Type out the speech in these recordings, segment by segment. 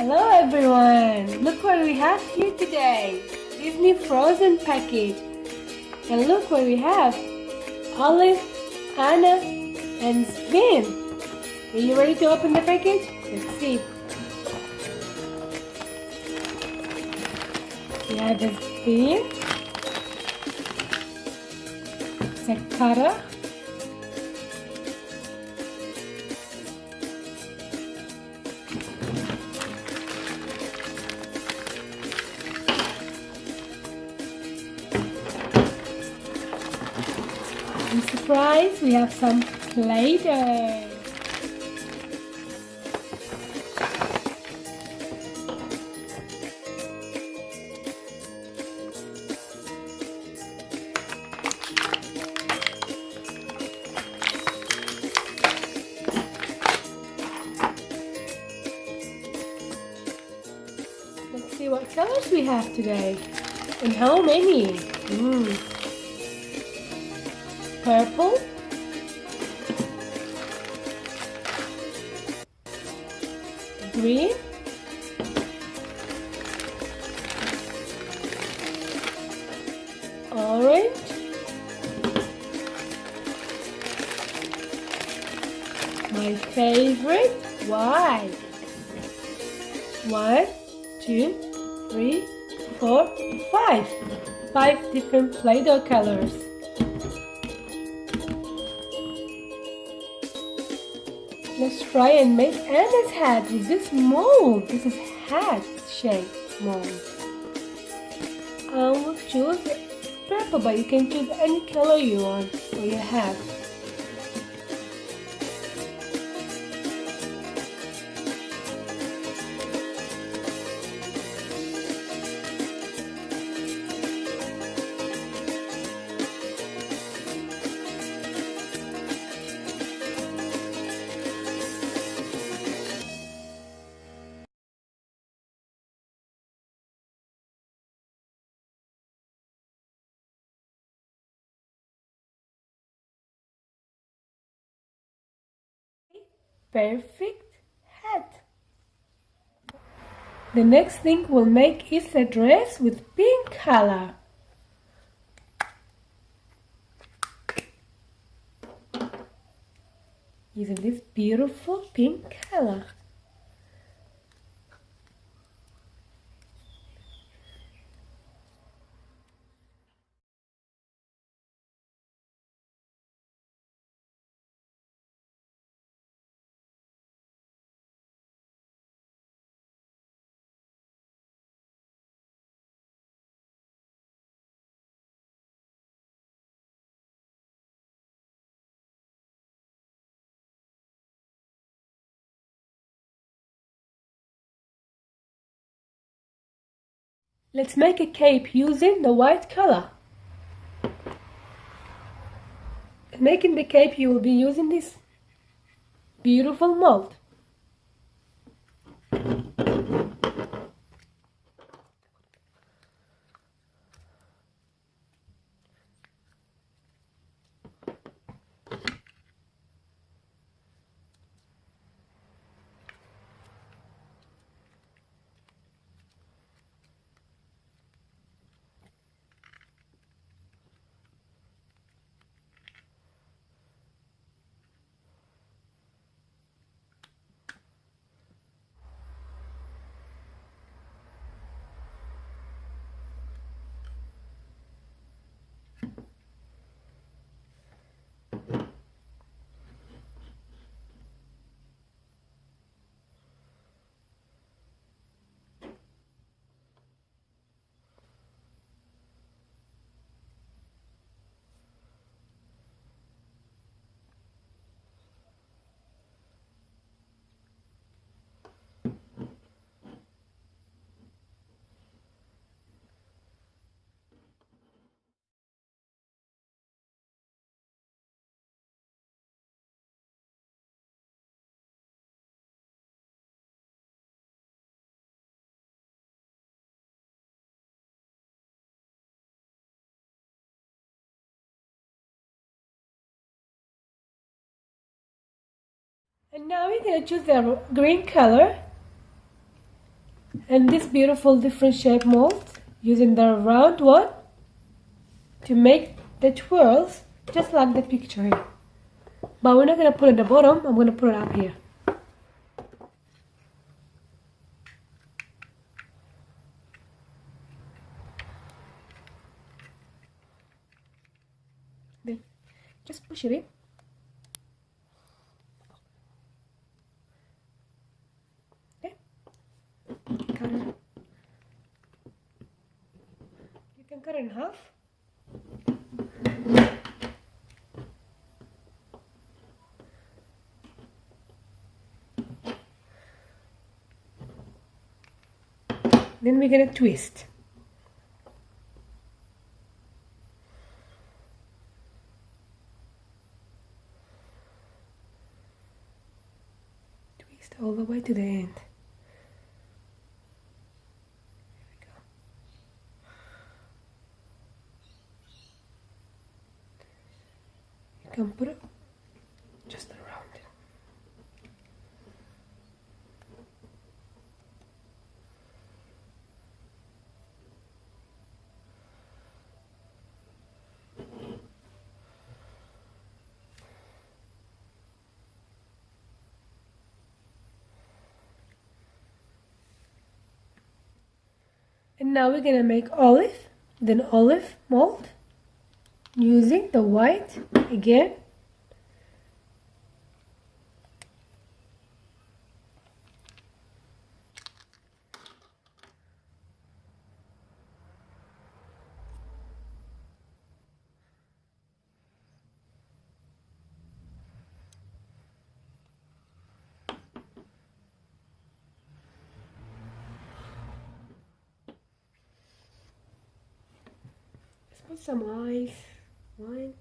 Hello everyone! Look what we have here today! Disney Frozen package. And look what we have! Olive, Anna, and Sven. Are you ready to open the package? Let's see. We have a Sven, Zakara, and surprise, we have some Play-Doh. Let's see what colors we have today and how many. Purple, green, orange, my favorite, white. 1, 2, 3, 4, 5. 5 different Play-Doh colors. Let's try and make Anna's hat with this mold. This is hat shaped mold. I will choose purple, but you can choose any color you want for your hat. Perfect hat. The next thing we'll make is a dress with pink color. Using this beautiful pink color. Let's make a cape using the white color. Making the cape, you will be using this beautiful mold. And now we're going to choose the green color. And this beautiful different shape mold, using the round one to make the twirls just like the picture here. But we're not going to put it at the bottom, I'm going to put it up here. Then just push it in. Okay. Cut it. You can cut it in half. Then we're going to twist. Twist all the way to the end. Here we go. You can put it just around it. And now we're gonna make olive, then olive mold, using the white again. Put some ice, wine.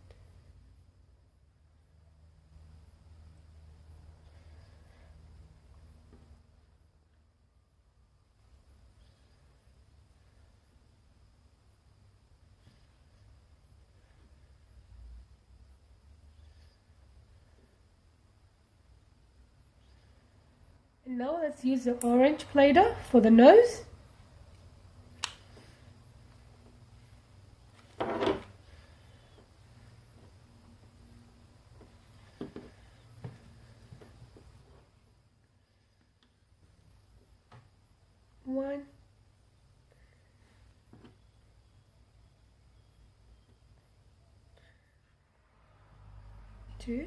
And now let's use the orange Play-Doh for the nose. One, two,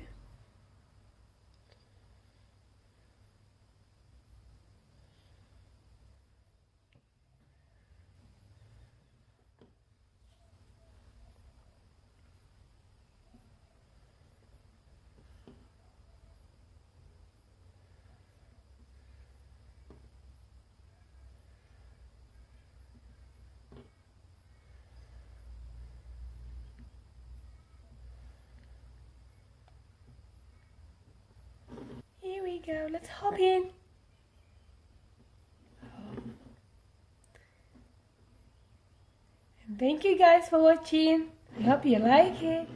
here we go, let's hop in. And thank you guys for watching. I hope you like it.